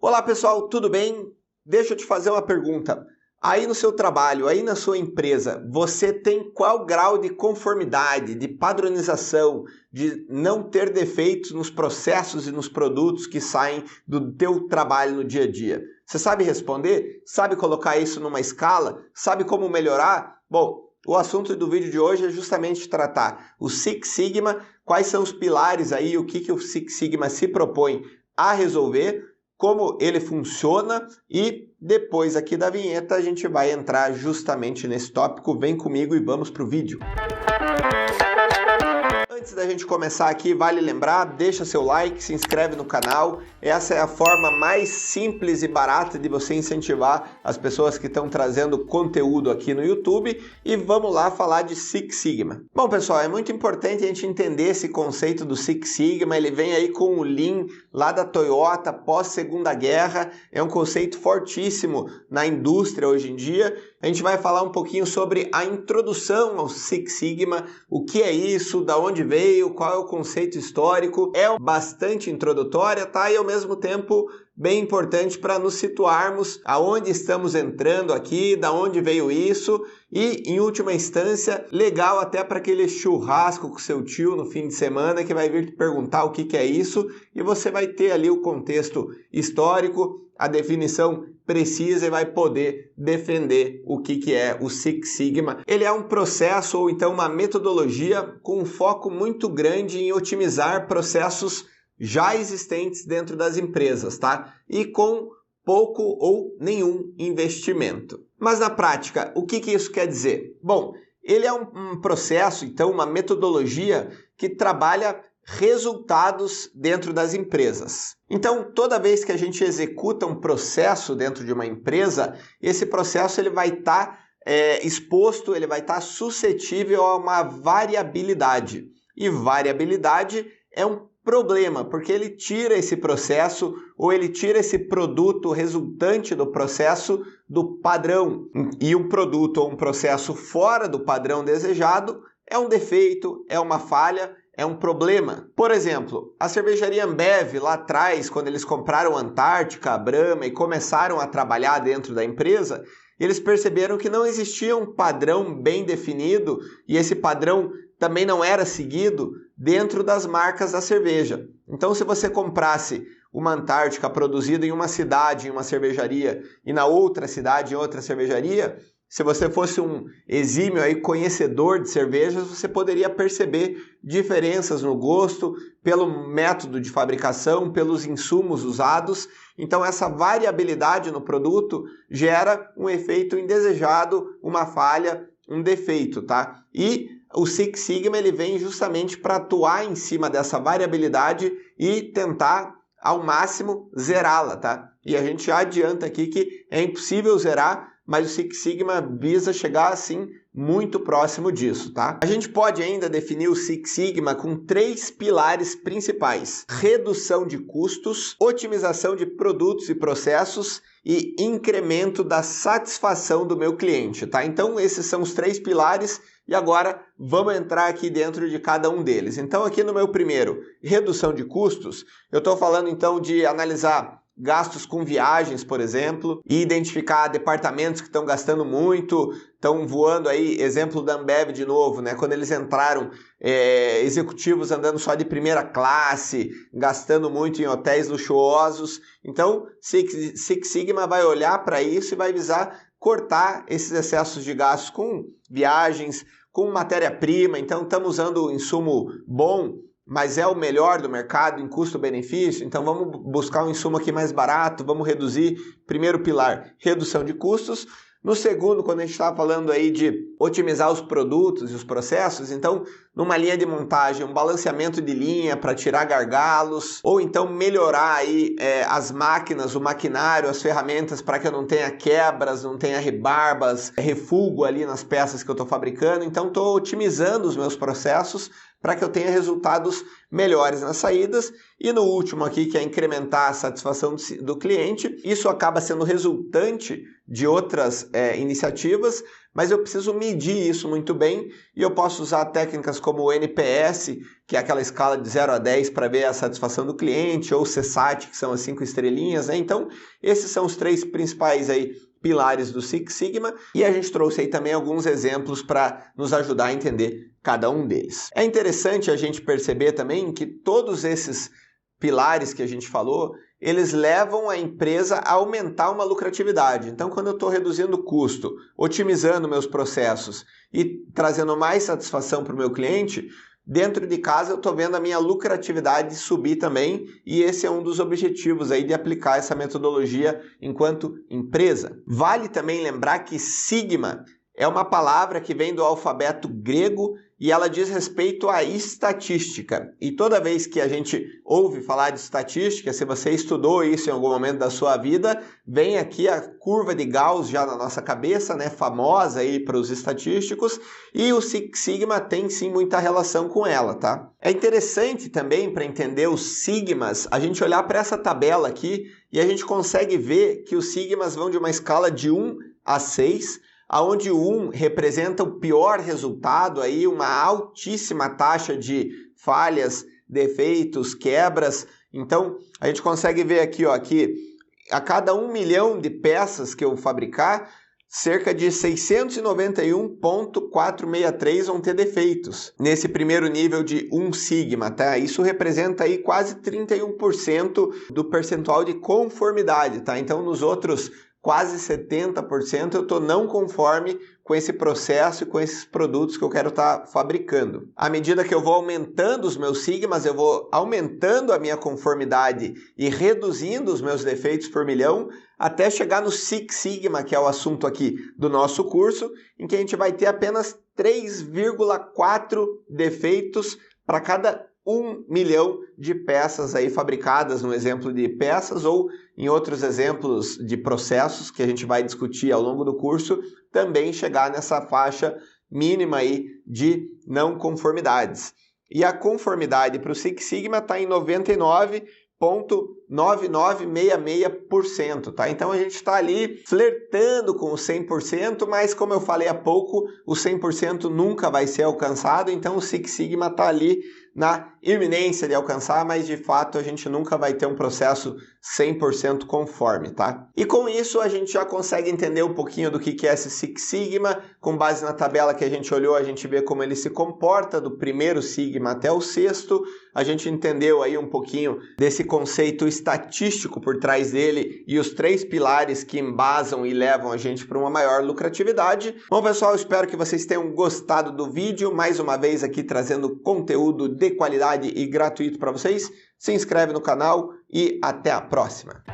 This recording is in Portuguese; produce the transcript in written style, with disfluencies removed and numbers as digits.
Olá pessoal, tudo bem? Deixa eu te fazer uma pergunta. Aí no seu trabalho, aí na sua empresa, você tem qual grau de conformidade, de padronização, de não ter defeitos nos processos e nos produtos que saem do teu trabalho no dia a dia? Você sabe responder? Sabe colocar isso numa escala? Sabe como melhorar? Bom, o assunto do vídeo de hoje é justamente tratar o Six Sigma, quais são os pilares aí, o que o Six Sigma se propõe a resolver, como ele funciona e depois aqui da vinheta a gente vai entrar justamente nesse tópico. Vem comigo e vamos para o vídeo. Antes da gente começar aqui, vale lembrar, deixa seu like, se inscreve no canal. Essa é a forma mais simples e barata de você incentivar as pessoas que estão trazendo conteúdo aqui no YouTube. E vamos lá falar de Six Sigma. Bom, pessoal, é muito importante a gente entender esse conceito do Six Sigma. Ele vem aí com o Lean lá da Toyota, pós-Segunda Guerra. É um conceito fortíssimo na indústria hoje em dia. A gente vai falar um pouquinho sobre a introdução ao Six Sigma, o que é isso, da onde veio, qual é o conceito histórico. É bastante introdutória, tá? E ao mesmo tempo bem importante para nos situarmos aonde estamos entrando aqui, da onde veio isso e, em última instância, legal até para aquele churrasco com seu tio no fim de semana que vai vir te perguntar o que é isso e você vai ter ali o contexto histórico, a definição precisa e vai poder defender o que é o Six Sigma. Ele é um processo ou então uma metodologia com um foco muito grande em otimizar processos já existentes dentro das empresas, tá? E com pouco ou nenhum investimento. Mas na prática, o que isso quer dizer? Bom, ele é um processo, então, uma metodologia que trabalha resultados dentro das empresas. Então, toda vez que a gente executa um processo dentro de uma empresa, esse processo ele vai estar exposto, ele vai estar suscetível a uma variabilidade. E variabilidade é um problema, porque ele tira esse processo ou ele tira esse produto resultante do processo do padrão. E um produto ou um processo fora do padrão desejado é um defeito, é uma falha, é um problema. Por exemplo, a cervejaria Ambev lá atrás, quando eles compraram a Antártica, a Brahma e começaram a trabalhar dentro da empresa, eles perceberam que não existia um padrão bem definido e esse padrão também não era seguido dentro das marcas da cerveja. Então, se você comprasse uma Antártica produzida em uma cidade, em uma cervejaria, e na outra cidade, em outra cervejaria, se você fosse um exímio aí conhecedor de cervejas, você poderia perceber diferenças no gosto, pelo método de fabricação, pelos insumos usados. Então, essa variabilidade no produto gera um efeito indesejado, uma falha, um defeito, tá? E o Six Sigma ele vem justamente para atuar em cima dessa variabilidade e tentar ao máximo zerá-la, tá? E a gente já adianta aqui que é impossível zerar, mas o Six Sigma visa chegar assim muito próximo disso, tá? A gente pode ainda definir o Six Sigma com 3 pilares principais: redução de custos, otimização de produtos e processos e incremento da satisfação do meu cliente, tá? Então esses são os 3 pilares e agora vamos entrar aqui dentro de cada um deles. Então aqui no meu primeiro, redução de custos, eu estou falando então de analisar gastos com viagens, por exemplo, e identificar departamentos que estão gastando muito, estão voando aí, exemplo da Ambev de novo, né? Quando eles entraram, executivos andando só de primeira classe, gastando muito em hotéis luxuosos. Então, Six Sigma vai olhar para isso e vai visar cortar esses excessos de gastos com viagens, com matéria-prima. Então, estamos usando insumo bom, mas é o melhor do mercado em custo-benefício, então vamos buscar um insumo aqui mais barato, vamos reduzir. Primeiro pilar, redução de custos. No segundo, quando a gente está falando aí de otimizar os produtos e os processos, então, numa linha de montagem, um balanceamento de linha para tirar gargalos, ou então melhorar aí as máquinas, o maquinário, as ferramentas para que eu não tenha quebras, não tenha rebarbas, refúgio ali nas peças que eu estou fabricando. Então, estou otimizando os meus processos para que eu tenha resultados melhores nas saídas. E no último aqui, que é incrementar a satisfação do cliente, isso acaba sendo resultante de outras iniciativas, mas eu preciso medir isso muito bem e eu posso usar técnicas como o NPS, que é aquela escala de 0 a 10 para ver a satisfação do cliente, ou o CSAT, que são as 5 estrelinhas, né? Então, esses são os 3 principais aí pilares do Six Sigma, e a gente trouxe aí também alguns exemplos para nos ajudar a entender cada um deles. É interessante a gente perceber também que todos esses pilares que a gente falou, eles levam a empresa a aumentar uma lucratividade. Então, quando eu estou reduzindo o custo, otimizando meus processos e trazendo mais satisfação para o meu cliente, dentro de casa eu estou vendo a minha lucratividade subir também, e esse é um dos objetivos aí de aplicar essa metodologia enquanto empresa. Vale também lembrar que Sigma é uma palavra que vem do alfabeto grego e ela diz respeito à estatística. E toda vez que a gente ouve falar de estatística, se você estudou isso em algum momento da sua vida, vem aqui a curva de Gauss já na nossa cabeça, né, famosa aí para os estatísticos, e o Six Sigma tem sim muita relação com ela, tá? É interessante também para entender os sigmas, a gente olhar para essa tabela aqui e a gente consegue ver que os sigmas vão de uma escala de 1 a 6, onde o 1 representa o pior resultado, aí uma altíssima taxa de falhas, defeitos, quebras. Então, a gente consegue ver aqui, ó, que a cada 1 milhão de peças que eu fabricar, cerca de 691,463 vão ter defeitos nesse primeiro nível de 1 sigma, tá? Isso representa aí quase 31% do percentual de conformidade, tá? Então, nos outros quase 70% eu estou não conforme com esse processo e com esses produtos que eu quero estar fabricando. À medida que eu vou aumentando os meus sigmas, eu vou aumentando a minha conformidade e reduzindo os meus defeitos por milhão, até chegar no Six Sigma, que é o assunto aqui do nosso curso, em que a gente vai ter apenas 3,4 defeitos para cada 1 milhão de peças aí fabricadas, no exemplo de peças, ou em outros exemplos de processos que a gente vai discutir ao longo do curso, também chegar nessa faixa mínima aí de não conformidades. E a conformidade para o Six Sigma está em 99,9966%, tá? Então a gente está ali flertando com o 100%, mas como eu falei há pouco, o 100% nunca vai ser alcançado, então o Six Sigma está ali na iminência de alcançar, mas de fato a gente nunca vai ter um processo 100% conforme, tá? E com isso a gente já consegue entender um pouquinho do que é esse Six Sigma. Com base na tabela que a gente olhou, a gente vê como ele se comporta do primeiro Sigma até o sexto. A gente entendeu aí um pouquinho desse conceito estatístico por trás dele e os 3 pilares que embasam e levam a gente para uma maior lucratividade. Bom, pessoal, espero que vocês tenham gostado do vídeo. Mais uma vez aqui trazendo conteúdo de qualidade e gratuito para vocês. Se inscreve no canal e até a próxima.